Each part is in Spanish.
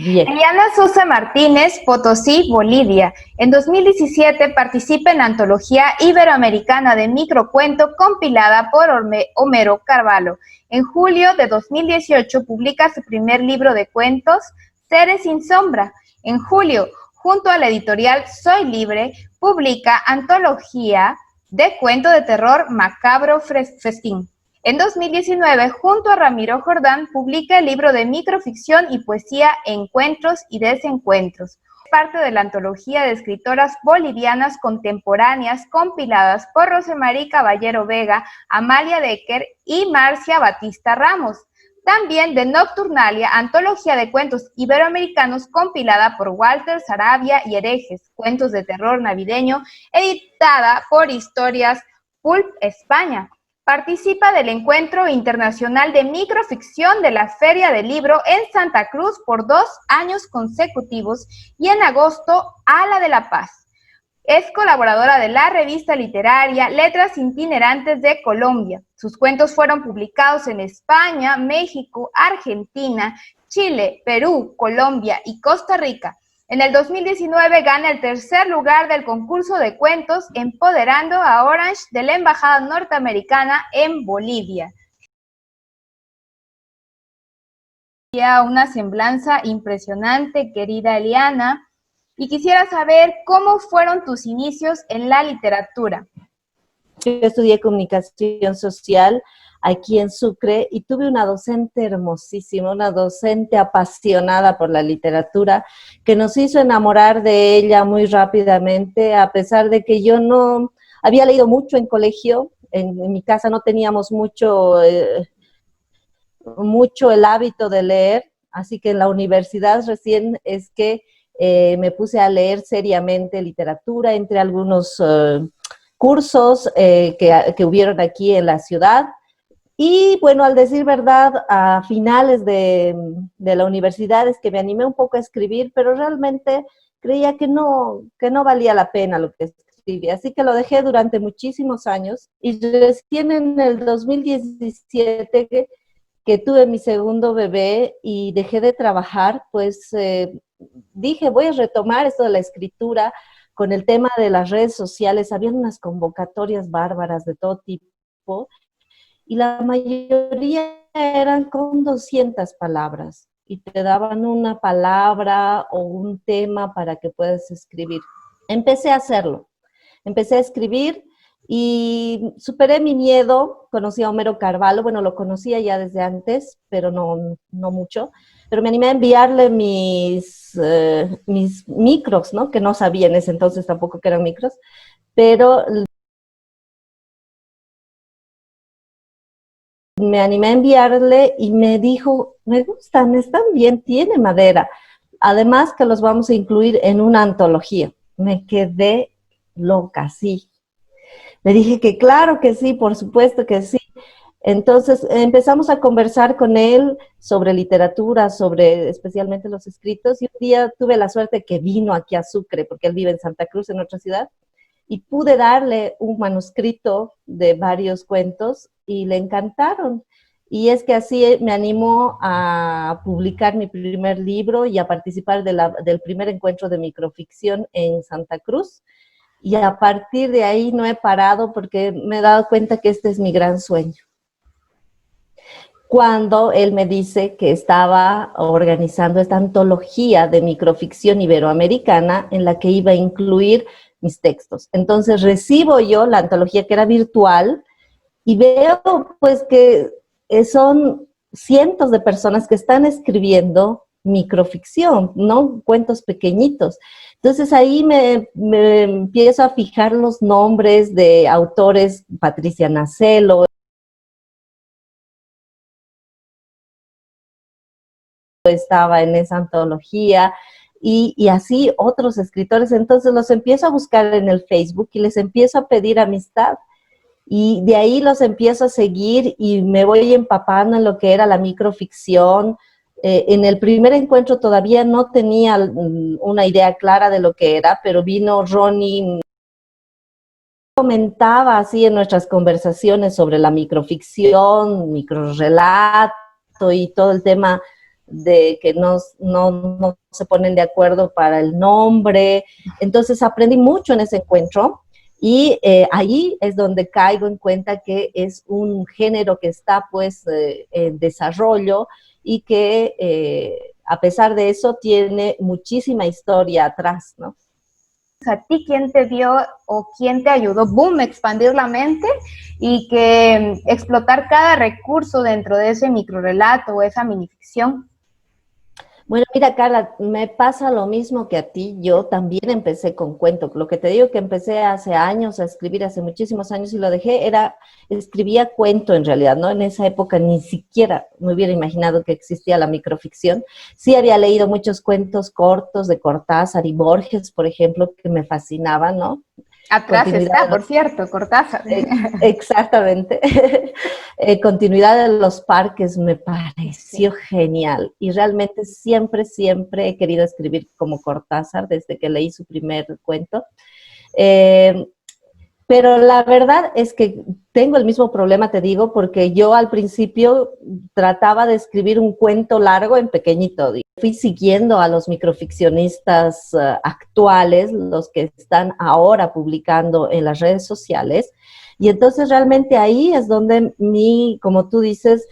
Bien. Eliana Sousa Martínez, Potosí, Bolivia. En 2017 participa en la antología iberoamericana de microcuento compilada por Homero Carvalho. En julio de 2018 publica su primer libro de cuentos, Seres sin sombra. En julio, junto a la editorial Soy Libre, publica antología de cuento de terror Macabro Festín. En 2019, junto a Ramiro Jordán, publica el libro de microficción y poesía Encuentros y Desencuentros. Es parte de la antología de escritoras bolivianas contemporáneas compiladas por Rosemarie Caballero Vega, Amalia Decker y Marcia Batista Ramos. También de Nocturnalia, antología de cuentos iberoamericanos compilada por Walter Saravia y Herejes, cuentos de terror navideño, editada por Historias Pulp España. Participa del Encuentro Internacional de Microficción de la Feria del Libro en Santa Cruz por 2 años consecutivos y en agosto a la de La Paz. Es colaboradora de la revista literaria Letras Itinerantes de Colombia. Sus cuentos fueron publicados en España, México, Argentina, Chile, Perú, Colombia y Costa Rica. En el 2019 gana el tercer lugar del concurso de cuentos Empoderando a Orange de la Embajada Norteamericana en Bolivia. Una semblanza impresionante, querida Eliana, y quisiera saber cómo fueron tus inicios en la literatura. Yo estudié comunicación social aquí en Sucre y tuve una docente hermosísima, una docente apasionada por la literatura que nos hizo enamorar de ella muy rápidamente, a pesar de que yo no había leído mucho en colegio. En mi casa no teníamos mucho el hábito de leer, así que en la universidad recién es que me puse a leer seriamente literatura, entre algunos cursos que hubieron aquí en la ciudad. Y bueno, al decir verdad, a finales de la universidad es que me animé un poco a escribir, pero realmente creía que no valía la pena lo que escribía. Así que lo dejé durante muchísimos años y recién en el 2017 que tuve mi segundo bebé y dejé de trabajar, pues dije, voy a retomar esto de la escritura con el tema de las redes sociales. Habían unas convocatorias bárbaras de todo tipo y la mayoría eran con 200 palabras y te daban una palabra o un tema para que puedas escribir. Empecé a hacerlo, empecé a escribir y superé mi miedo. Conocí a Homero Carvalho, bueno, lo conocía ya desde antes, pero no mucho, pero me animé a enviarle mis micros, ¿no? Que no sabía en ese entonces tampoco que eran micros, pero me animé a enviarle y me dijo, me gustan, están bien, tiene madera. Además que los vamos a incluir en una antología. Me quedé loca, sí. Le dije que claro que sí, por supuesto que sí. Entonces empezamos a conversar con él sobre literatura, sobre especialmente los escritos, y un día tuve la suerte que vino aquí a Sucre, porque él vive en Santa Cruz, en otra ciudad, y pude darle un manuscrito de varios cuentos y le encantaron. Y es que así me animó a publicar mi primer libro y a participar del primer encuentro de microficción en Santa Cruz. Y a partir de ahí no he parado porque me he dado cuenta que este es mi gran sueño. Cuando él me dice que estaba organizando esta antología de microficción iberoamericana en la que iba a incluir mis textos. Entonces recibo yo la antología que era virtual y veo pues que son cientos de personas que están escribiendo microficción, ¿no? Cuentos pequeñitos. Entonces ahí me empiezo a fijar los nombres de autores, Patricia Nacelo, estaba en esa antología, y así otros escritores. Entonces los empiezo a buscar en el Facebook y les empiezo a pedir amistad. Y de ahí los empiezo a seguir y me voy empapando en lo que era la microficción. En el primer encuentro todavía no tenía una idea clara de lo que era, pero vino Ronnie, comentaba así en nuestras conversaciones sobre la microficción, microrelato y todo el tema de que no se ponen de acuerdo para el nombre. Entonces aprendí mucho en ese encuentro y ahí es donde caigo en cuenta que es un género que está pues en desarrollo y que a pesar de eso tiene muchísima historia atrás, ¿no? ¿A ti quién te dio o quién te ayudó, boom, a expandir la mente y que explotar cada recurso dentro de ese microrelato o esa minificción? Bueno, mira, Carla, me pasa lo mismo que a ti. Yo también empecé con cuento. Lo que te digo que empecé hace años a escribir, hace muchísimos años y lo dejé, escribía cuento en realidad, ¿no? En esa época ni siquiera me hubiera imaginado que existía la microficción. Sí había leído muchos cuentos cortos de Cortázar y Borges, por ejemplo, que me fascinaban, ¿no? Atrás Continuidad está, de por cierto, Cortázar. Exactamente. Continuidad de los parques me pareció Sí. genial y realmente siempre, siempre he querido escribir como Cortázar desde que leí su primer cuento. Eh, pero la verdad es que tengo el mismo problema, te digo, porque yo al principio trataba de escribir un cuento largo en pequeñito. Fui siguiendo a los microficcionistas actuales, los que están ahora publicando en las redes sociales. Y entonces realmente ahí es donde como tú dices,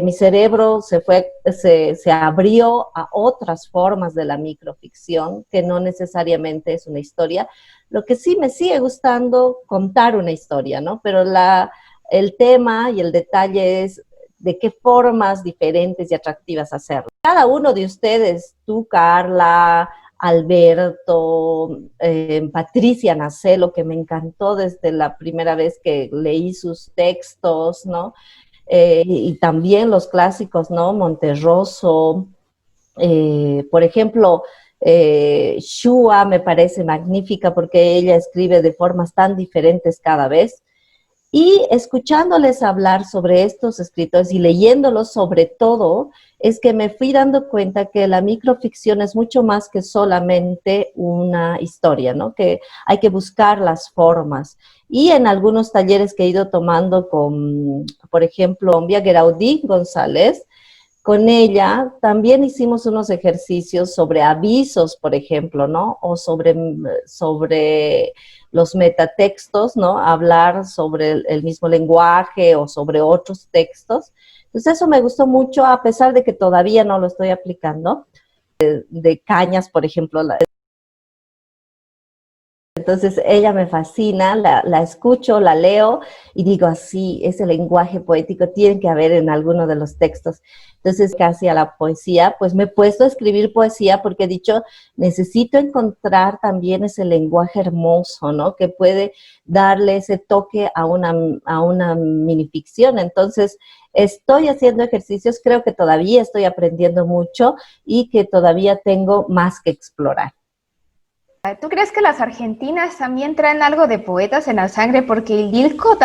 mi cerebro se abrió a otras formas de la microficción, que no necesariamente es una historia. Lo que sí me sigue gustando contar una historia, ¿no? Pero el tema y el detalle es de qué formas diferentes y atractivas hacerlo. Cada uno de ustedes, tú, Carla, Alberto, Patricia Nacelo, que me encantó desde la primera vez que leí sus textos, ¿no? Y también los clásicos, ¿no? Monterroso, por ejemplo, Shua me parece magnífica porque ella escribe de formas tan diferentes cada vez. Y escuchándoles hablar sobre estos escritores y leyéndolos sobre todo, es que me fui dando cuenta que la microficción es mucho más que solamente una historia, ¿no? Que hay que buscar las formas. Y en algunos talleres que he ido tomando con, por ejemplo, Bombia Geraudí González, con ella también hicimos unos ejercicios sobre avisos, por ejemplo, ¿no? O sobre los metatextos, ¿no? Hablar sobre el mismo lenguaje o sobre otros textos. Entonces eso me gustó mucho, a pesar de que todavía no lo estoy aplicando. De Cañas, por ejemplo, entonces ella me fascina, la escucho, la leo y digo así, ese lenguaje poético tiene que haber en alguno de los textos. Entonces casi a la poesía, pues me he puesto a escribir poesía porque he dicho, necesito encontrar también ese lenguaje hermoso, ¿no? Que puede darle ese toque a una minificción. Entonces estoy haciendo ejercicios, creo que todavía estoy aprendiendo mucho y que todavía tengo más que explorar. ¿Tú crees que las argentinas también traen algo de poetas en la sangre? Porque el Dilco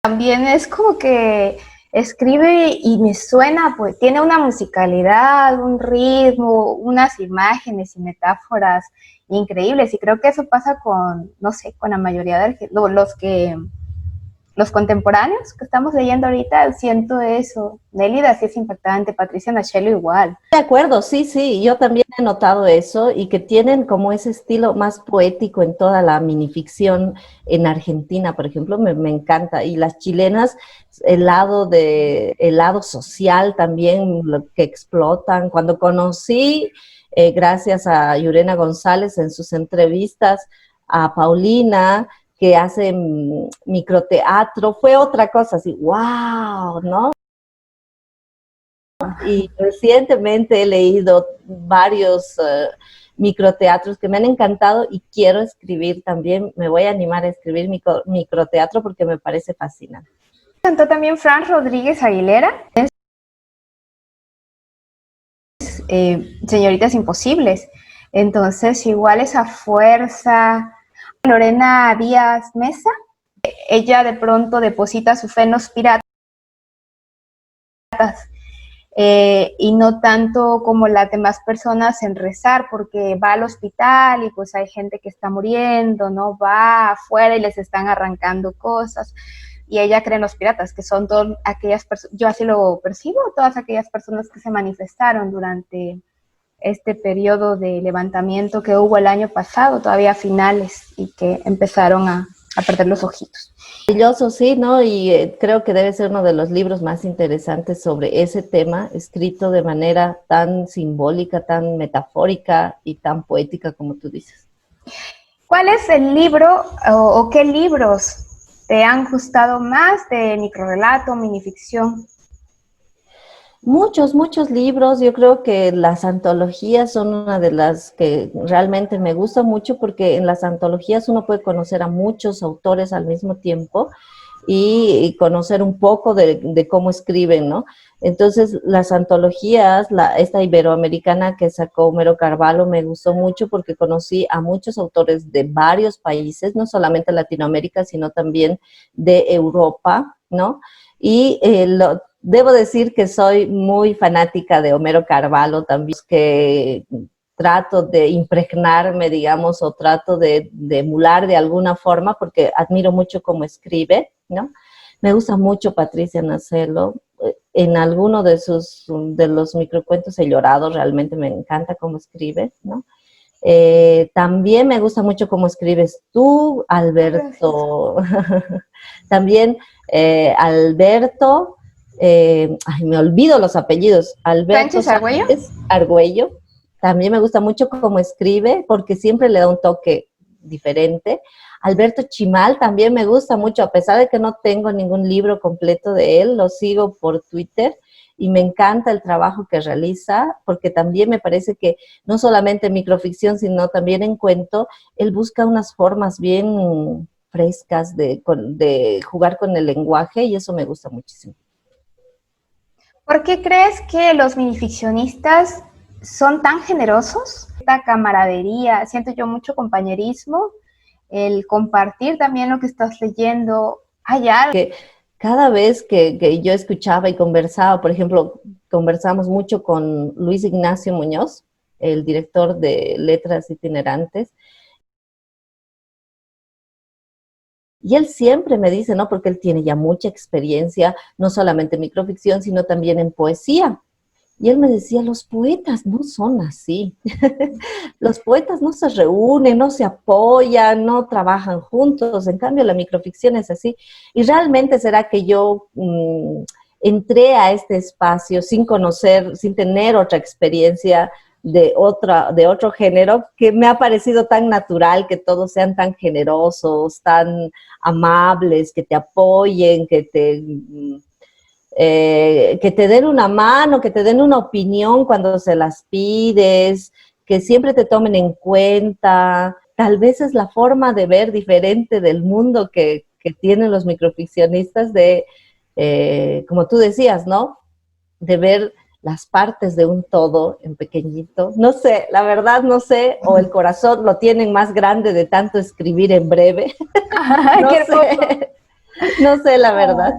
también es como que escribe y me suena, pues tiene una musicalidad, un ritmo, unas imágenes y metáforas increíbles. Y creo que eso pasa con, no sé, con la mayoría de los contemporáneos que estamos leyendo ahorita, siento eso. Nélida sí es impactante, Patricia Nachelo igual. De acuerdo, sí, sí, yo también he notado eso y que tienen como ese estilo más poético en toda la minificción en Argentina, por ejemplo, me encanta. Y las chilenas, el lado social también, lo que explotan. Cuando conocí, gracias a Yurena González en sus entrevistas, a Paulina, que hace microteatro, fue otra cosa así, wow, ¿no? Y recientemente he leído varios microteatros que me han encantado y quiero escribir también, me voy a animar a escribir microteatro porque me parece fascinante. Cantó también Fran Rodríguez Aguilera, Señoritas Imposibles. Entonces, igual esa fuerza. Lorena Díaz Mesa, ella de pronto deposita su fe en los piratas y no tanto como las demás personas en rezar, porque va al hospital y pues hay gente que está muriendo, ¿no? Va afuera y les están arrancando cosas. y ella cree en los piratas, que son todas aquellas personas, yo así lo percibo, todas aquellas personas que se manifestaron durante este periodo de levantamiento que hubo el año pasado, todavía a finales, y que empezaron a perder los ojitos. Maravilloso, sí, ¿no? Y creo que debe ser uno de los libros más interesantes sobre ese tema, escrito de manera tan simbólica, tan metafórica y tan poética como tú dices. ¿Cuál es el libro o qué libros te han gustado más de microrrelato, minificción? Muchos, muchos libros. Yo creo que las antologías son una de las que realmente me gusta mucho porque en las antologías uno puede conocer a muchos autores al mismo tiempo y conocer un poco de cómo escriben, ¿no? Entonces, las antologías, esta iberoamericana que sacó Homero Carvalho me gustó mucho porque conocí a muchos autores de varios países, no solamente Latinoamérica, sino también de Europa, ¿no? Y debo decir que soy muy fanática de Homero Carvalho también, que trato de impregnarme, digamos, o trato de emular de alguna forma, porque admiro mucho cómo escribe, ¿no? Me gusta mucho Patricia Nacelo. En alguno de los microcuentos he llorado, realmente me encanta cómo escribe, ¿no? También me gusta mucho cómo escribes tú, Alberto. También Alberto, ay, me olvido los apellidos. Alberto ¿Sánchez Argüello? Sánchez Argüello. También me gusta mucho cómo escribe, porque siempre le da un toque diferente. Alberto Chimal también me gusta mucho, a pesar de que no tengo ningún libro completo de él, lo sigo por Twitter y me encanta el trabajo que realiza, porque también me parece que no solamente en microficción, sino también en cuento, él busca unas formas bien frescas de jugar con el lenguaje y eso me gusta muchísimo. ¿Por qué crees que los minificcionistas son tan generosos? Esta camaradería, siento yo mucho compañerismo, el compartir también lo que estás leyendo. Hay algo. Que cada vez que yo escuchaba y conversaba, por ejemplo, conversamos mucho con Luis Ignacio Muñoz, el director de Letras Itinerantes, y él siempre me dice, ¿no? Porque él tiene ya mucha experiencia, no solamente en microficción, sino también en poesía. Y él me decía, los poetas no son así. Los poetas no se reúnen, no se apoyan, no trabajan juntos. En cambio, la microficción es así. Y realmente será que yo entré a este espacio sin conocer, sin tener otra experiencia de otro género, que me ha parecido tan natural que todos sean tan generosos, tan amables, que te apoyen, que te den una mano, que te den una opinión cuando se las pides, que siempre te tomen en cuenta. Tal vez es la forma de ver diferente del mundo que tienen los microficcionistas como tú decías, ¿no? De ver las partes de un todo en pequeñito. No sé, la verdad no sé, o el corazón lo tienen más grande de tanto escribir en breve. No sé, no sé la verdad.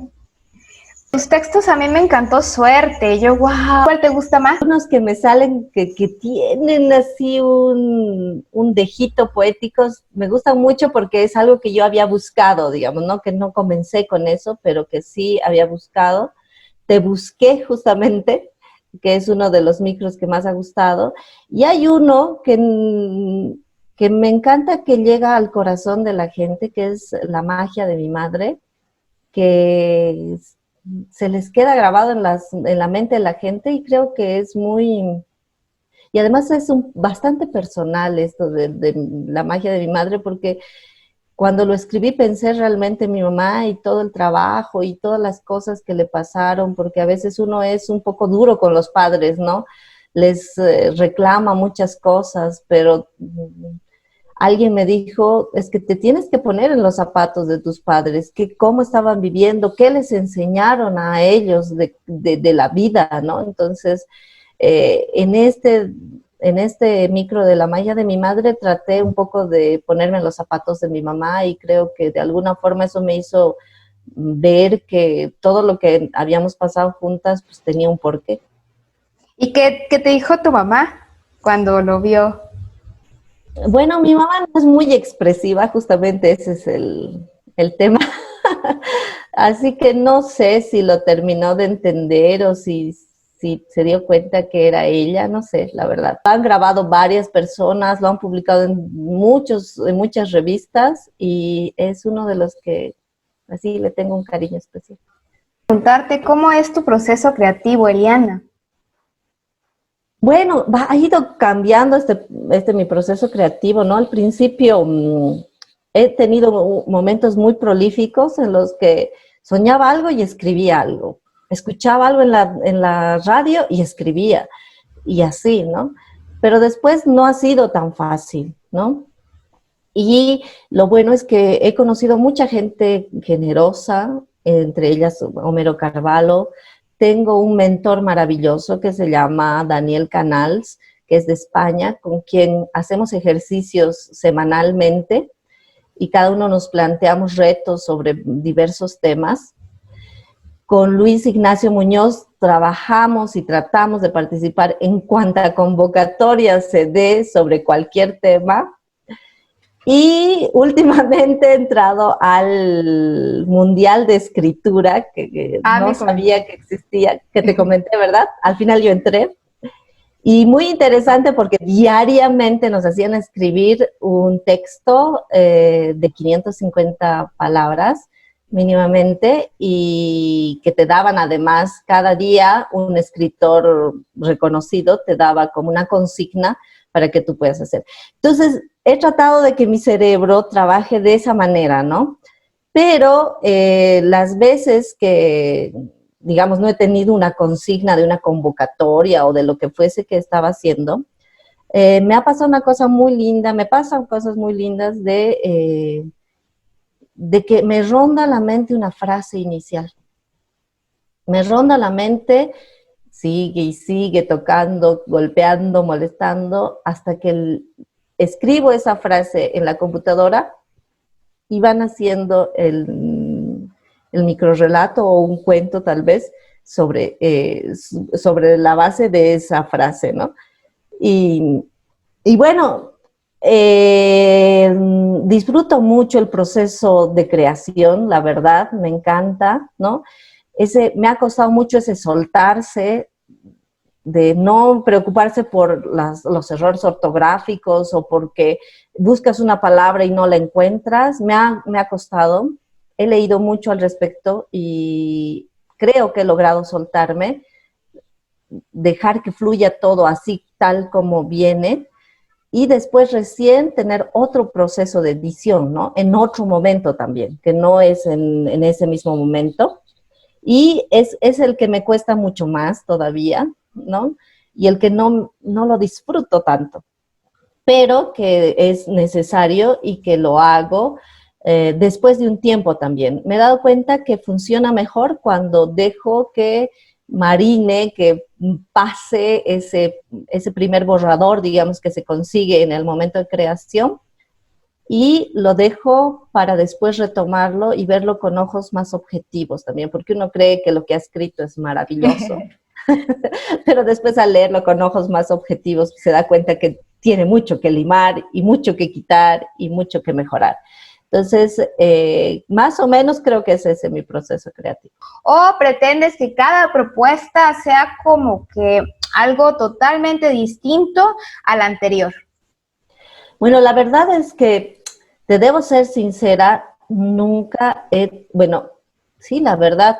Tus textos a mí me encantó Suerte. Yo, wow. ¿Cuál te gusta más? Unos que me salen que tienen así un dejito poético, me gustan mucho porque es algo que yo había buscado, digamos, ¿no? Que no comencé con eso, pero que sí había buscado. Te busqué justamente, que es uno de los micros que más ha gustado. Y hay uno que me encanta, que llega al corazón de la gente, que es La magia de mi madre, que se les queda grabado en la mente de la gente y creo que es muy... Y además es bastante personal esto de La magia de mi madre, porque cuando lo escribí pensé realmente en mi mamá y todo el trabajo y todas las cosas que le pasaron, porque a veces uno es un poco duro con los padres, ¿no? Les reclama muchas cosas, pero alguien me dijo, es que te tienes que poner en los zapatos de tus padres, cómo estaban viviendo, qué les enseñaron a ellos de la vida, ¿no? Entonces, en este micro de La magia de mi madre traté un poco de ponerme en los zapatos de mi mamá y creo que de alguna forma eso me hizo ver que todo lo que habíamos pasado juntas pues tenía un porqué. ¿Y qué te dijo tu mamá cuando lo vio? Bueno, mi mamá no es muy expresiva, justamente ese es el tema. Así que no sé si lo terminó de entender o si se dio cuenta que era ella, no sé, la verdad. Lo han grabado varias personas, lo han publicado en muchas revistas y es uno de los que así le tengo un cariño especial. Preguntarte cómo es tu proceso creativo, Eliana. Bueno, ha ido cambiando mi proceso creativo, ¿no? Al principio he tenido momentos muy prolíficos en los que soñaba algo y escribía algo. Escuchaba algo en la radio y escribía, y así, ¿no? Pero después no ha sido tan fácil, ¿no? Y lo bueno es que he conocido mucha gente generosa, entre ellas Homero Carvalho. Tengo un mentor maravilloso que se llama Daniel Canals, que es de España, con quien hacemos ejercicios semanalmente y cada uno nos planteamos retos sobre diversos temas. Con Luis Ignacio Muñoz trabajamos y tratamos de participar en cuanta convocatoria se dé sobre cualquier tema. Y últimamente he entrado al Mundial de Escritura, que no sabía que existía, que te comenté, ¿verdad? Al final yo entré. Y muy interesante porque diariamente nos hacían escribir un texto de 550 palabras mínimamente y que te daban además cada día un escritor reconocido, te daba como una consigna para que tú puedas hacer. Entonces, he tratado de que mi cerebro trabaje de esa manera, ¿no? Pero las veces que, digamos, no he tenido una consigna de una convocatoria o de lo que fuese que estaba haciendo, me ha pasado una cosa muy linda, me pasan cosas muy lindas de que me ronda la mente una frase inicial. Me ronda la mente, sigue y sigue tocando, golpeando, molestando, hasta que escribo esa frase en la computadora y van haciendo el microrrelato o un cuento tal vez sobre la base de esa frase, ¿no? Y bueno, disfruto mucho el proceso de creación, la verdad, me encanta, ¿no? Me ha costado mucho ese soltarse, de no preocuparse por los errores ortográficos o porque buscas una palabra y no la encuentras. Me ha costado. He leído mucho al respecto y creo que he logrado soltarme, dejar que fluya todo así tal como viene y después recién tener otro proceso de edición, ¿no? En otro momento también, que no es en ese mismo momento. Y es el que me cuesta mucho más todavía, ¿no? Y el que no lo disfruto tanto, pero que es necesario y que lo hago después de un tiempo también. Me he dado cuenta que funciona mejor cuando dejo que marine, que pase ese primer borrador, digamos, que se consigue en el momento de creación, y lo dejo para después retomarlo y verlo con ojos más objetivos también, porque uno cree que lo que ha escrito es maravilloso, pero después al leerlo con ojos más objetivos se da cuenta que tiene mucho que limar y mucho que quitar y mucho que mejorar. Entonces, más o menos creo que ese es mi proceso creativo. ¿O pretendes que cada propuesta sea como que algo totalmente distinto a la anterior? Bueno, la verdad es que te debo ser sincera, nunca bueno, sí, la verdad.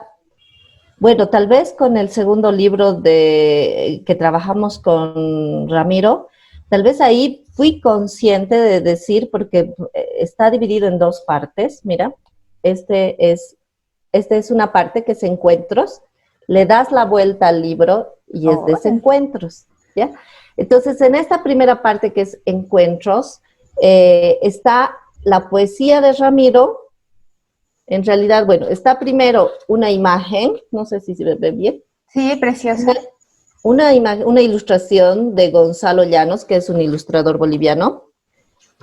Bueno, tal vez con el segundo libro que trabajamos con Ramiro, tal vez ahí fui consciente de decir, porque está dividido en dos partes, mira, este es una parte que es encuentros, le das la vuelta al libro y es desencuentros, ¿ya? Entonces, en esta primera parte que es encuentros, está la poesía de Ramiro. En realidad, bueno, está primero una imagen, no sé si se ve bien. Sí, preciosa. Una ilustración de Gonzalo Llanos, que es un ilustrador boliviano.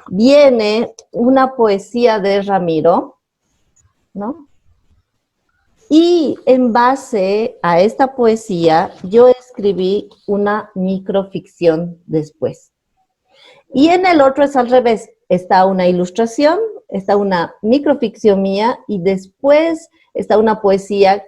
Viene una poesía de Ramiro, ¿no? Y en base a esta poesía, yo escribí una microficción después. Y en el otro es al revés, está una ilustración está una microficción mía y después está una poesía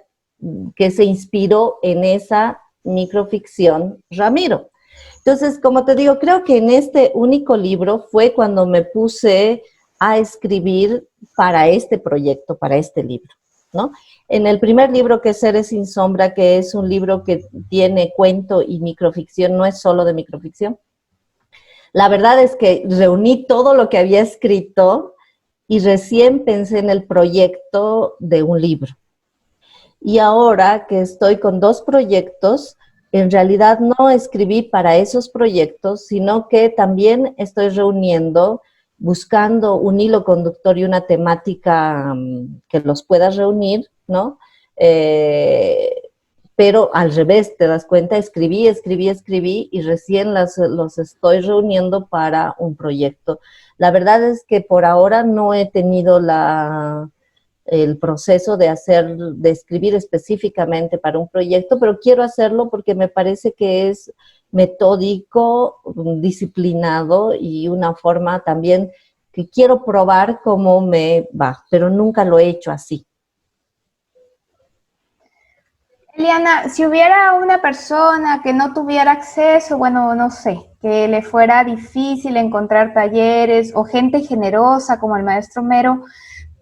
que se inspiró en esa microficción Ramiro. Entonces, como te digo, creo que en este único libro fue cuando me puse a escribir para este proyecto, para este libro, ¿no? En el primer libro, que es Seres sin Sombra, que es un libro que tiene cuento y microficción, no es solo de microficción. La verdad es que reuní todo lo que había escrito y recién pensé en el proyecto de un libro. Y ahora que estoy con 2 proyectos, en realidad no escribí para esos proyectos, sino que también estoy reuniendo, buscando un hilo conductor y una temática que los pueda reunir, ¿no? Pero al revés, te das cuenta, escribí y recién los estoy reuniendo para un proyecto. La verdad es que por ahora no he tenido el proceso de escribir específicamente para un proyecto, pero quiero hacerlo porque me parece que es metódico, disciplinado y una forma también que quiero probar cómo me va, pero nunca lo he hecho así. Eliana, si hubiera una persona que no tuviera acceso, bueno, no sé, que le fuera difícil encontrar talleres o gente generosa como el maestro Homero,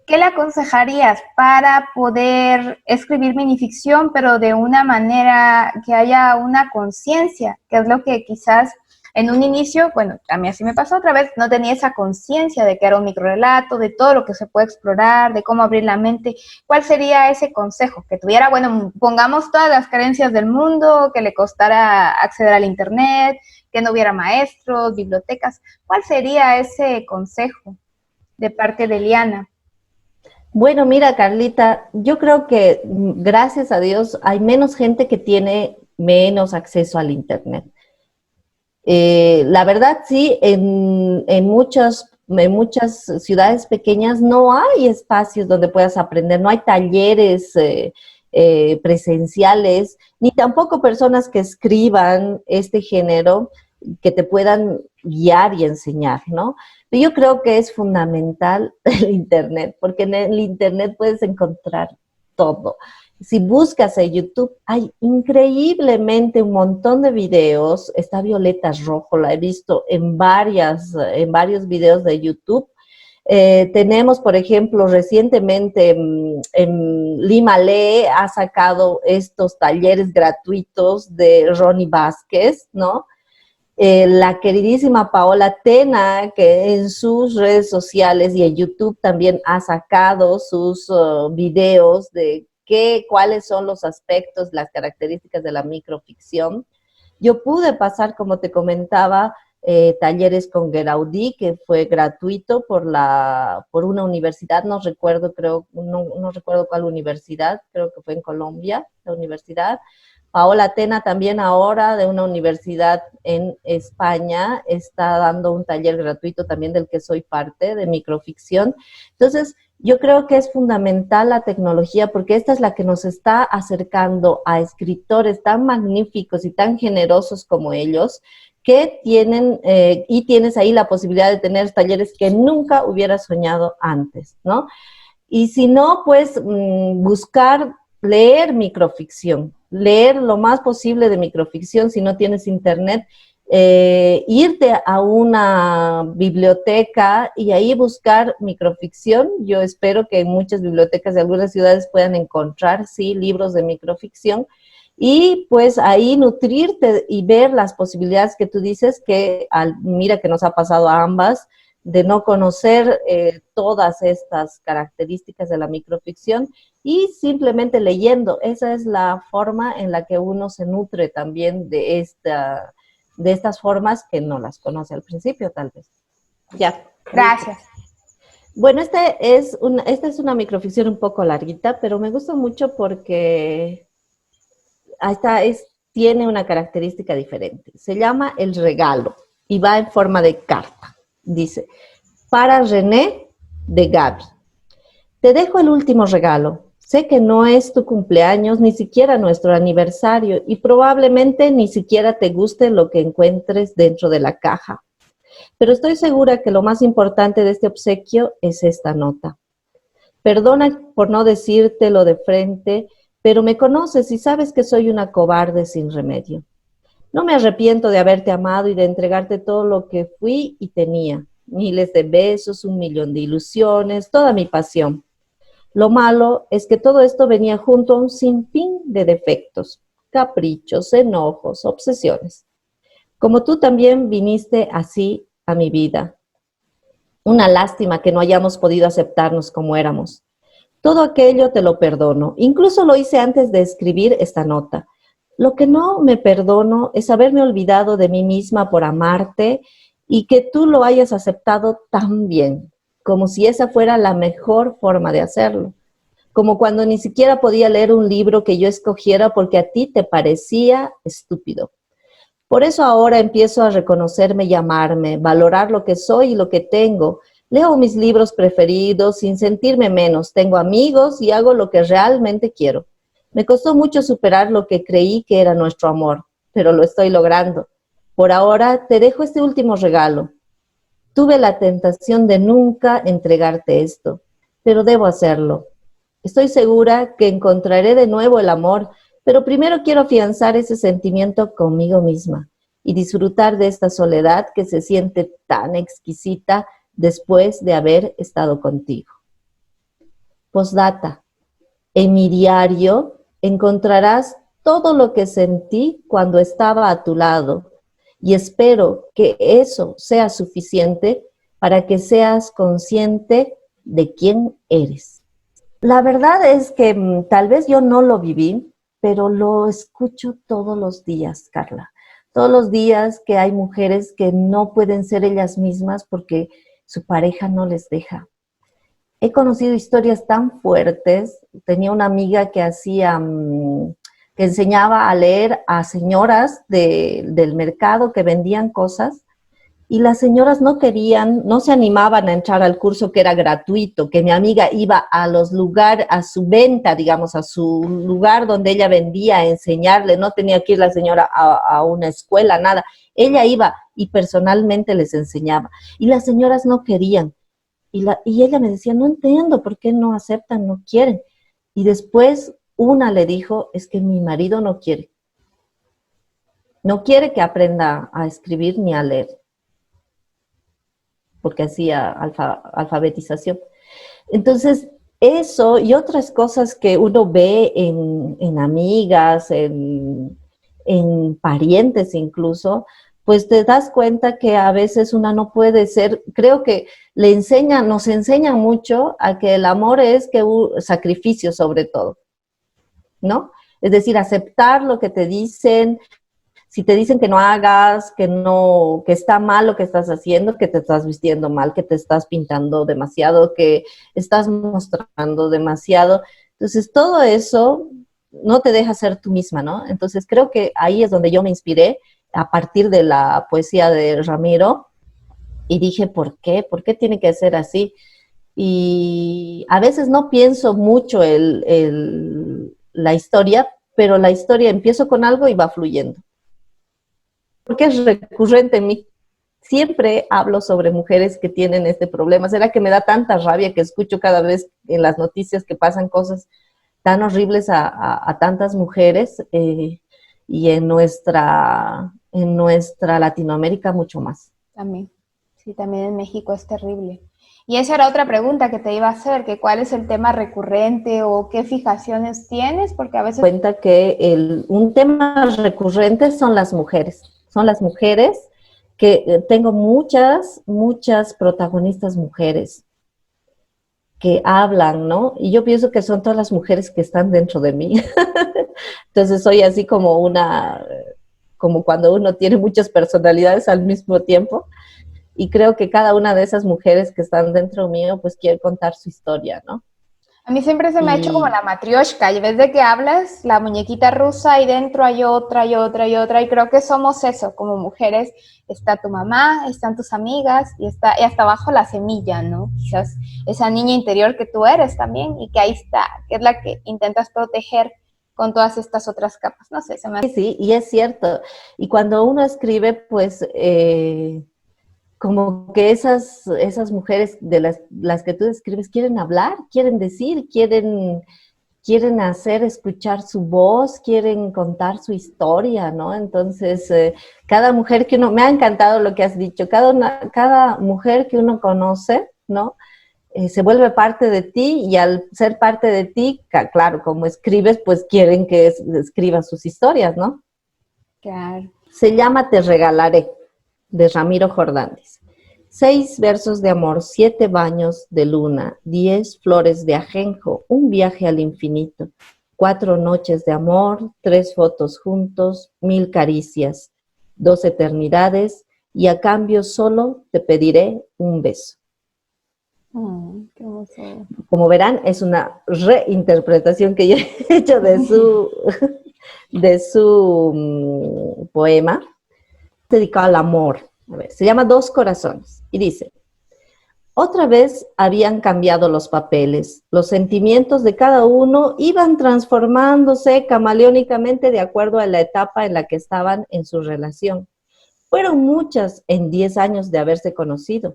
¿qué le aconsejarías para poder escribir minificción, pero de una manera que haya una conciencia? Que es lo que quizás en un inicio, bueno, a mí así me pasó otra vez, no tenía esa conciencia de que era un microrelato, de todo lo que se puede explorar, de cómo abrir la mente. ¿Cuál sería ese consejo? Que tuviera, bueno, pongamos todas las carencias del mundo, que le costara acceder al internet, que no hubiera maestros, bibliotecas. ¿Cuál sería ese consejo de parte de Eliana? Bueno, mira, Carlita, yo creo que gracias a Dios hay menos gente que tiene menos acceso al internet. La verdad, sí, en muchas ciudades pequeñas no hay espacios donde puedas aprender, no hay talleres presenciales, ni tampoco personas que escriban este género que te puedan guiar y enseñar, ¿no? Pero yo creo que es fundamental el internet, porque en el internet puedes encontrar todo. Si buscas en YouTube, hay increíblemente un montón de videos. Está Violeta Rojo, la he visto en varios videos de YouTube. Tenemos, por ejemplo, recientemente en Lima Lee ha sacado estos talleres gratuitos de Ronnie Vázquez, ¿no? La queridísima Paola Tena, que en sus redes sociales y en YouTube también ha sacado sus videos de cuáles son los aspectos, las características de la microficción. Yo pude pasar, como te comentaba, talleres con Gueraudí, que fue gratuito por una universidad, no recuerdo cuál universidad, creo que fue en Colombia, la universidad. Paola Tena también ahora de una universidad en España está dando un taller gratuito también del que soy parte, de microficción. Entonces, yo creo que es fundamental la tecnología porque esta es la que nos está acercando a escritores tan magníficos y tan generosos como ellos, que tienen, y tienes ahí la posibilidad de tener talleres que nunca hubieras soñado antes, ¿no? Y si no, pues buscar leer microficción, leer lo más posible de microficción si no tienes internet, irte a una biblioteca y ahí buscar microficción. Yo espero que en muchas bibliotecas de algunas ciudades puedan encontrar, sí, libros de microficción y pues ahí nutrirte y ver las posibilidades que tú dices que, mira que nos ha pasado a ambas, de no conocer todas estas características de la microficción y simplemente leyendo. Esa es la forma en la que uno se nutre también de estas formas que no las conoce al principio, tal vez. Ya. Gracias. Bueno, esta es una microficción un poco larguita, pero me gusta mucho porque tiene una característica diferente. Se llama El Regalo y va en forma de carta. Dice, para René de Gaby. Te dejo el último regalo. Sé que no es tu cumpleaños, ni siquiera nuestro aniversario, y probablemente ni siquiera te guste lo que encuentres dentro de la caja. Pero estoy segura que lo más importante de este obsequio es esta nota. Perdona por no decírtelo de frente, pero me conoces y sabes que soy una cobarde sin remedio. No me arrepiento de haberte amado y de entregarte todo lo que fui y tenía. Miles de besos, 1.000.000 de ilusiones, toda mi pasión. Lo malo es que todo esto venía junto a un sinfín de defectos, caprichos, enojos, obsesiones. Como tú también viniste así a mi vida. Una lástima que no hayamos podido aceptarnos como éramos. Todo aquello te lo perdono. Incluso lo hice antes de escribir esta nota. Lo que no me perdono es haberme olvidado de mí misma por amarte y que tú lo hayas aceptado tan bien, como si esa fuera la mejor forma de hacerlo. Como cuando ni siquiera podía leer un libro que yo escogiera porque a ti te parecía estúpido. Por eso ahora empiezo a reconocerme y amarme, valorar lo que soy y lo que tengo. Leo mis libros preferidos sin sentirme menos. Tengo amigos y hago lo que realmente quiero. Me costó mucho superar lo que creí que era nuestro amor, pero lo estoy logrando. Por ahora te dejo este último regalo. Tuve la tentación de nunca entregarte esto, pero debo hacerlo. Estoy segura que encontraré de nuevo el amor, pero primero quiero afianzar ese sentimiento conmigo misma y disfrutar de esta soledad que se siente tan exquisita después de haber estado contigo. Postdata. En mi diario encontrarás todo lo que sentí cuando estaba a tu lado y espero que eso sea suficiente para que seas consciente de quién eres. La verdad es que tal vez yo no lo viví, pero lo escucho todos los días, Carla. Todos los días que hay mujeres que no pueden ser ellas mismas porque su pareja no les deja. He conocido historias tan fuertes. Tenía una amiga que que enseñaba a leer a señoras del mercado que vendían cosas y las señoras no querían, no se animaban a entrar al curso que era gratuito, que mi amiga iba a los lugares, a su venta, digamos, a su lugar donde ella vendía a enseñarle, no tenía que ir la señora a una escuela, nada. Ella iba y personalmente les enseñaba. Y las señoras no querían. Y ella me decía, no entiendo por qué no aceptan, no quieren. Y después una le dijo, es que mi marido no quiere. No quiere que aprenda a escribir ni a leer, porque hacía alfabetización. Entonces, eso y otras cosas que uno ve en amigas, en parientes incluso, pues te das cuenta que a veces una no puede ser, creo que nos enseñan mucho a que el amor es que un sacrificio sobre todo, ¿no? Es decir, aceptar lo que te dicen. Si te dicen que no hagas, que está mal lo que estás haciendo, que te estás vistiendo mal, que te estás pintando demasiado, que estás mostrando demasiado. Entonces, todo eso no te deja ser tú misma, ¿no? Entonces, creo que ahí es donde yo me inspiré a partir de la poesía de Ramiro y dije, ¿por qué? ¿Por qué tiene que ser así? Y a veces no pienso mucho la historia, pero la historia empiezo con algo y va fluyendo. Porque es recurrente en mí. Siempre hablo sobre mujeres que tienen este problema. ¿Será que me da tanta rabia que escucho cada vez en las noticias que pasan cosas tan horribles a tantas mujeres y en nuestra Latinoamérica mucho más? También, sí, también en México es terrible. Y esa era otra pregunta que te iba a hacer, que cuál es el tema recurrente o qué fijaciones tienes, porque a veces... Cuenta que un tema recurrente son las mujeres. Son las mujeres que tengo muchas protagonistas mujeres que hablan, ¿no? Y yo pienso que son todas las mujeres que están dentro de mí. Entonces soy así como cuando uno tiene muchas personalidades al mismo tiempo. Y creo que cada una de esas mujeres que están dentro mío, pues quiere contar su historia, ¿no? A mí siempre se me ha hecho como la matrioshka, y en vez de que hablas, la muñequita rusa y dentro hay otra y otra y otra, y creo que somos eso, como mujeres, está tu mamá, están tus amigas, y hasta abajo la semilla, ¿no? Quizás esa niña interior que tú eres también, y que ahí está, que es la que intentas proteger con todas estas otras capas, no sé, se me hace... Sí, y es cierto. Y cuando uno escribe, pues como que esas mujeres de las que tú describes quieren hablar, quieren decir, quieren hacer escuchar su voz, quieren contar su historia, ¿no? Entonces, cada mujer que uno, me ha encantado lo que has dicho, cada mujer que uno conoce, ¿no? Se vuelve parte de ti y al ser parte de ti, claro, como escribes, pues quieren que escribas sus historias, ¿no? Claro. Se llama Te regalaré, de Ramiro Jordán. 6 versos de amor, 7 baños de luna, 10 flores de ajenjo, un viaje al infinito, 4 noches de amor, 3 fotos juntos, 1000 caricias, 2 eternidades, y a cambio solo te pediré un beso. Qué hermoso. Como verán, es una reinterpretación que yo he hecho de su poema dedicado al amor. A ver, se llama Dos corazones y dice: otra vez habían cambiado los papeles, los sentimientos de cada uno iban transformándose camaleónicamente de acuerdo a la etapa en la que estaban en su relación. Fueron muchas en 10 años de haberse conocido.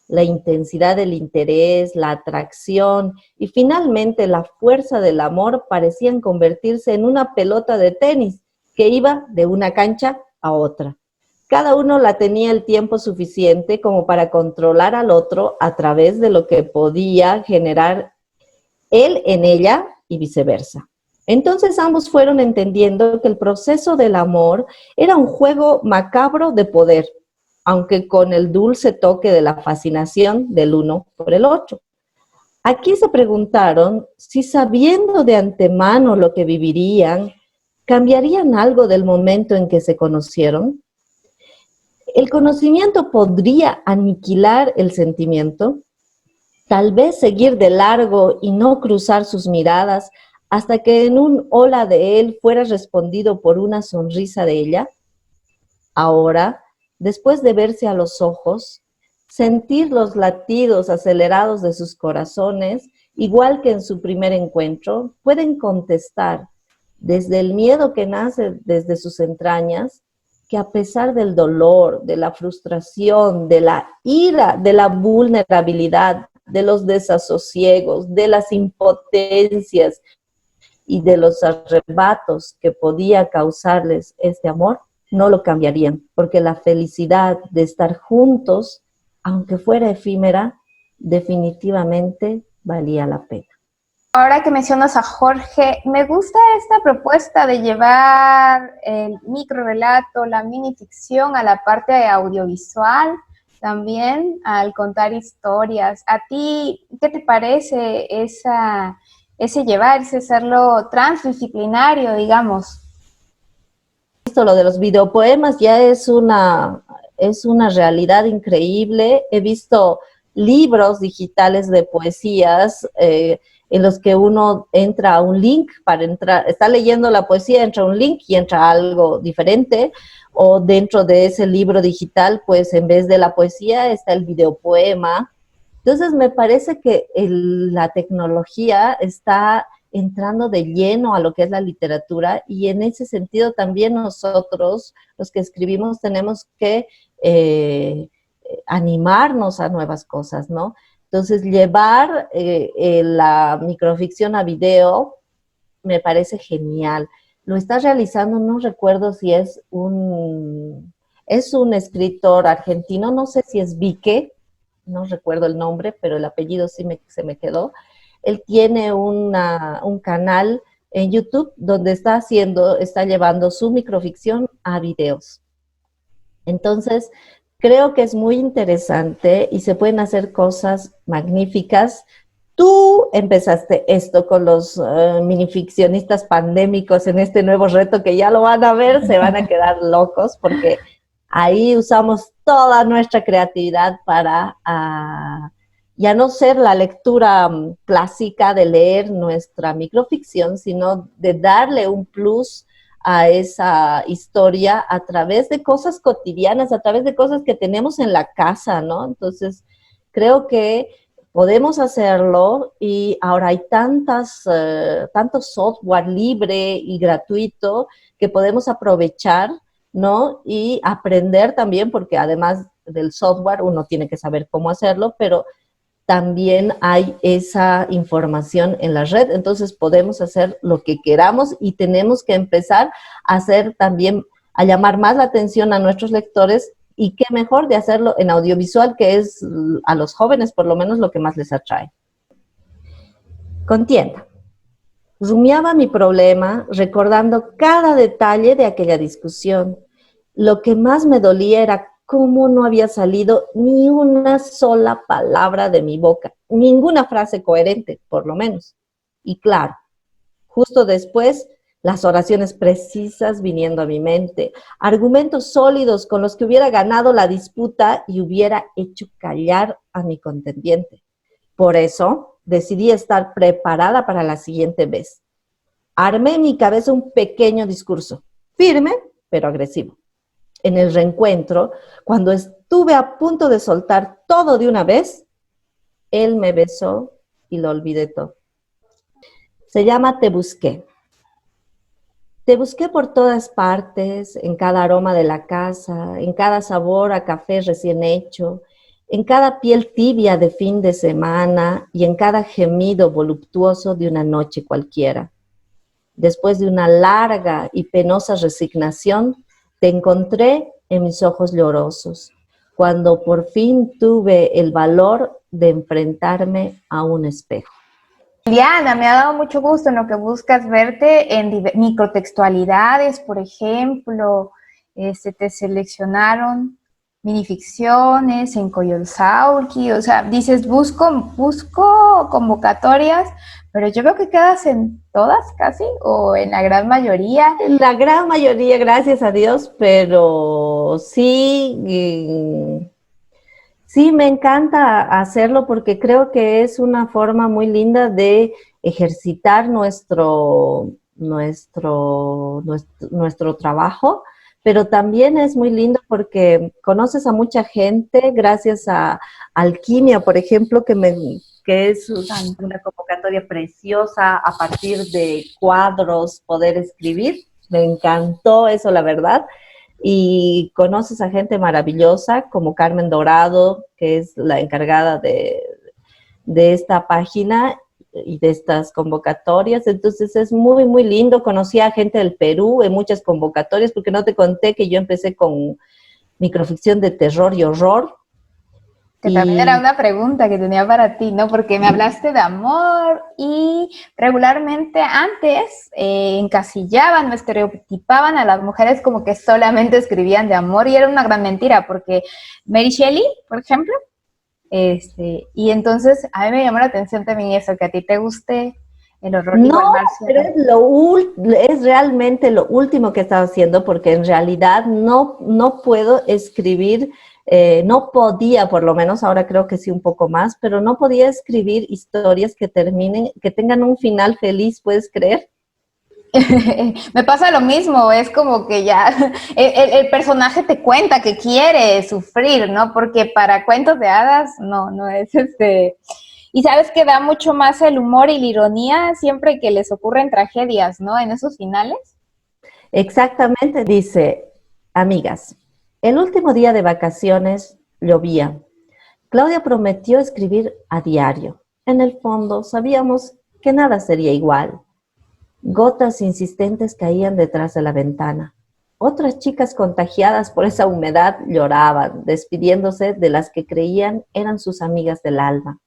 La intensidad del interés, la atracción y finalmente la fuerza del amor parecían convertirse en una pelota de tenis que iba de una cancha a otra. Cada uno la tenía el tiempo suficiente como para controlar al otro a través de lo que podía generar él en ella y viceversa. Entonces ambos fueron entendiendo que el proceso del amor era un juego macabro de poder, aunque con el dulce toque de la fascinación del uno por el otro. Aquí se preguntaron si, sabiendo de antemano lo que vivirían, ¿cambiarían algo del momento en que se conocieron? ¿El conocimiento podría aniquilar el sentimiento? Tal vez seguir de largo y no cruzar sus miradas hasta que en un hola de él fuera respondido por una sonrisa de ella. Ahora, después de verse a los ojos, sentir los latidos acelerados de sus corazones, igual que en su primer encuentro, pueden contestar desde el miedo que nace desde sus entrañas, que a pesar del dolor, de la frustración, de la ira, de la vulnerabilidad, de los desasosiegos, de las impotencias y de los arrebatos que podía causarles este amor, no lo cambiarían, porque la felicidad de estar juntos, aunque fuera efímera, definitivamente valía la pena. Ahora que mencionas a Jorge, me gusta esta propuesta de llevar el microrelato, la minificción a la parte audiovisual, también al contar historias. ¿A ti qué te parece ese llevarse, hacerlo transdisciplinario, digamos? Lo de los videopoemas ya es una realidad increíble. He visto libros digitales de poesías en los que uno entra a un link para entrar, está leyendo la poesía, entra a un link y entra a algo diferente, o dentro de ese libro digital, pues en vez de la poesía está el videopoema. Entonces me parece que la tecnología está entrando de lleno a lo que es la literatura y en ese sentido también nosotros, los que escribimos, tenemos que animarnos a nuevas cosas, ¿no? Entonces, llevar la microficción a video me parece genial. Lo está realizando, no recuerdo si es un escritor argentino, no sé si es Vique, no recuerdo el nombre, pero el apellido sí se me quedó. Él tiene un canal en YouTube donde está llevando su microficción a videos. Entonces, creo que es muy interesante y se pueden hacer cosas magníficas. Tú empezaste esto con los minificcionistas pandémicos en este nuevo reto que ya lo van a ver, se van a quedar locos porque ahí usamos toda nuestra creatividad para ya no ser la lectura clásica de leer nuestra microficción, sino de darle un plus a esa historia a través de cosas cotidianas, a través de cosas que tenemos en la casa, ¿no? Entonces, creo que podemos hacerlo y ahora hay tanto software libre y gratuito que podemos aprovechar, ¿no? Y aprender también, porque además del software uno tiene que saber cómo hacerlo, pero también hay esa información en la red, entonces podemos hacer lo que queramos y tenemos que empezar a hacer también, a llamar más la atención a nuestros lectores, y qué mejor de hacerlo en audiovisual, que es a los jóvenes por lo menos lo que más les atrae. Contienda. Rumiaba mi problema recordando cada detalle de aquella discusión. Lo que más me dolía era cómo no había salido ni una sola palabra de mi boca, ninguna frase coherente, por lo menos. Y claro, justo después, las oraciones precisas viniendo a mi mente, argumentos sólidos con los que hubiera ganado la disputa y hubiera hecho callar a mi contendiente. Por eso, decidí estar preparada para la siguiente vez. Armé en mi cabeza un pequeño discurso, firme pero agresivo. En el reencuentro, cuando estuve a punto de soltar todo de una vez, él me besó y lo olvidé todo. Se llama Te busqué. Te busqué por todas partes, en cada aroma de la casa, en cada sabor a café recién hecho, en cada piel tibia de fin de semana y en cada gemido voluptuoso de una noche cualquiera. Después de una larga y penosa resignación, te encontré en mis ojos llorosos, cuando por fin tuve el valor de enfrentarme a un espejo. Diana, me ha dado mucho gusto en lo que buscas verte en microtextualidades, por ejemplo, te seleccionaron minificciones en Coyolxauhqui, o sea, dices busco convocatorias, pero yo veo que quedas en todas casi, o en la gran mayoría. En la gran mayoría, gracias a Dios, pero sí, sí me encanta hacerlo porque creo que es una forma muy linda de ejercitar nuestro trabajo, pero también es muy lindo porque conoces a mucha gente gracias a Alquimia, por ejemplo, que es una convocatoria preciosa a partir de cuadros, poder escribir. Me encantó eso, la verdad. Y conoces a gente maravillosa como Carmen Dorado, que es la encargada de esta página y de estas convocatorias. Entonces es muy, muy lindo. Conocí a gente del Perú en muchas convocatorias, porque no te conté que yo empecé con microficción de terror y horror. Que también era una pregunta que tenía para ti, ¿no? Porque me hablaste de amor y regularmente antes encasillaban o estereotipaban a las mujeres como que solamente escribían de amor, y era una gran mentira, porque Mary Shelley, por ejemplo, y entonces a mí me llamó la atención también eso, que a ti te guste el horror. No, pero es realmente lo último que he estado haciendo, porque en realidad no puedo escribir. No podía, por lo menos ahora creo que sí un poco más, pero no podía escribir historias que terminen, que tengan un final feliz, ¿puedes creer? Me pasa lo mismo, es como que ya el personaje te cuenta que quiere sufrir, ¿no? Porque para cuentos de hadas no es Y sabes que da mucho más el humor y la ironía siempre que les ocurren tragedias, ¿no? En esos finales. Exactamente, dice, amigas. El último día de vacaciones llovía. Claudia prometió escribir a diario. En el fondo sabíamos que nada sería igual. Gotas insistentes caían detrás de la ventana. Otras chicas contagiadas por esa humedad lloraban, despidiéndose de las que creían eran sus amigas del alma.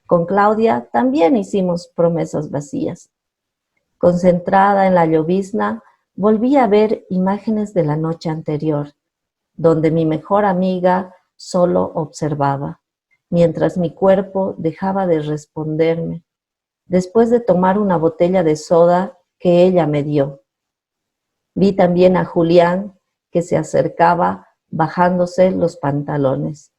Con Claudia también hicimos promesas vacías. Concentrada en la llovizna, volví a ver imágenes de la noche anterior, donde mi mejor amiga solo observaba, mientras mi cuerpo dejaba de responderme, después de tomar una botella de soda que ella me dio. Vi también a Julián, que se acercaba bajándose los pantalones.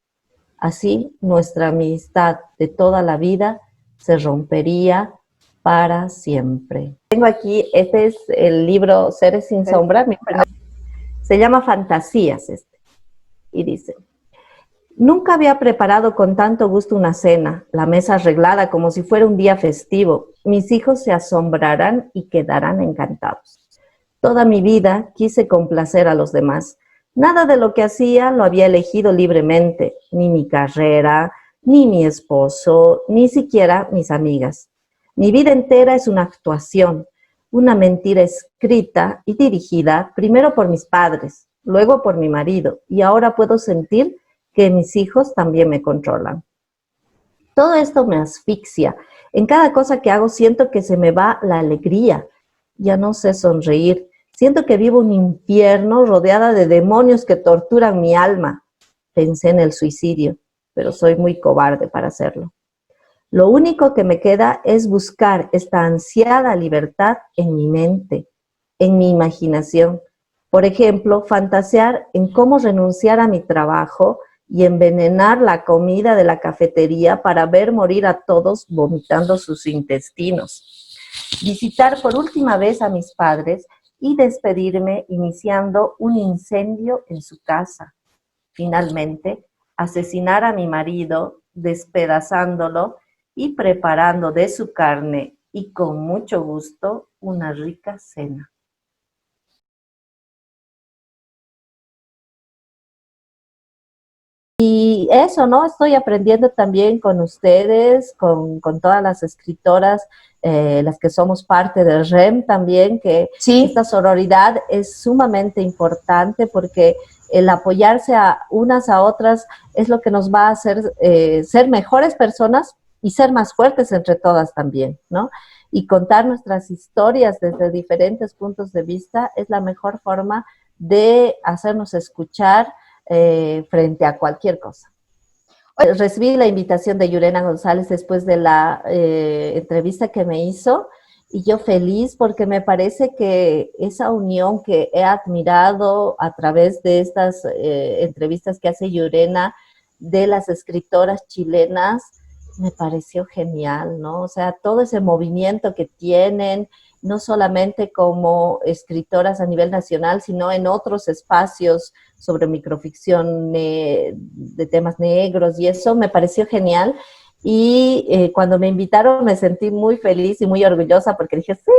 Así nuestra amistad de toda la vida se rompería para siempre. Tengo aquí, este es el libro Seres sin sombra, se llama Fantasías y dice: nunca había preparado con tanto gusto una cena, la mesa arreglada como si fuera un día festivo. Mis hijos se asombrarán y quedarán encantados. Toda mi vida quise complacer a los demás. Nada de lo que hacía lo había elegido libremente, ni mi carrera, ni mi esposo, ni siquiera mis amigas. Mi vida entera es una actuación, una mentira escrita y dirigida primero por mis padres, luego por mi marido, y ahora puedo sentir que mis hijos también me controlan. Todo esto me asfixia. En cada cosa que hago siento que se me va la alegría. Ya no sé sonreír. Siento que vivo un infierno rodeada de demonios que torturan mi alma. Pensé en el suicidio, pero soy muy cobarde para hacerlo. Lo único que me queda es buscar esta ansiada libertad en mi mente, en mi imaginación. Por ejemplo, fantasear en cómo renunciar a mi trabajo y envenenar la comida de la cafetería para ver morir a todos vomitando sus intestinos. Visitar por última vez a mis padres y despedirme iniciando un incendio en su casa. Finalmente, asesinar a mi marido, despedazándolo y preparando de su carne y con mucho gusto una rica cena. Y eso, ¿no? Estoy aprendiendo también con ustedes, con todas las escritoras, las que somos parte del REM también, que Sí, esta sororidad es sumamente importante porque el apoyarse a unas a otras es lo que nos va a hacer ser mejores personas y ser más fuertes entre todas también, ¿no? Y contar nuestras historias desde diferentes puntos de vista es la mejor forma de hacernos escuchar frente a cualquier cosa. Recibí la invitación de Yurena González después de la entrevista que me hizo y yo feliz porque me parece que esa unión que he admirado a través de estas entrevistas que hace Yurena de las escritoras chilenas me pareció genial, ¿no? O sea, todo ese movimiento que tienen, no solamente como escritoras a nivel nacional, sino en otros espacios sobre microficción de temas negros y eso me pareció genial. Y cuando me invitaron me sentí muy feliz y muy orgullosa porque dije, sí,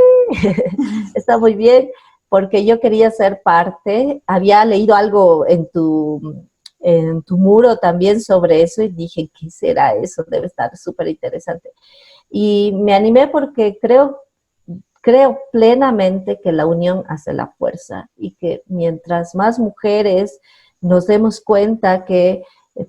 está muy bien, porque yo quería ser parte. Había leído algo en tu muro también sobre eso y dije, ¿qué será eso? Debe estar súper interesante. Y me animé porque creo plenamente que la unión hace la fuerza y que mientras más mujeres nos demos cuenta que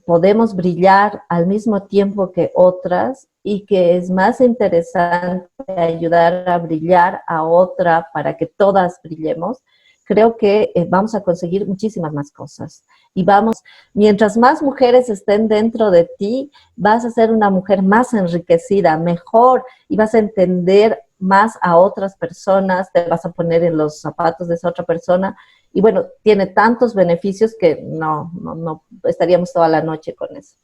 podemos brillar al mismo tiempo que otras y que es más interesante ayudar a brillar a otra para que todas brillemos, creo que vamos a conseguir muchísimas más cosas. Y vamos, mientras más mujeres estén dentro de ti, vas a ser una mujer más enriquecida, mejor, y vas a entender más a otras personas, te vas a poner en los zapatos de esa otra persona. Y bueno, tiene tantos beneficios que no estaríamos toda la noche con eso.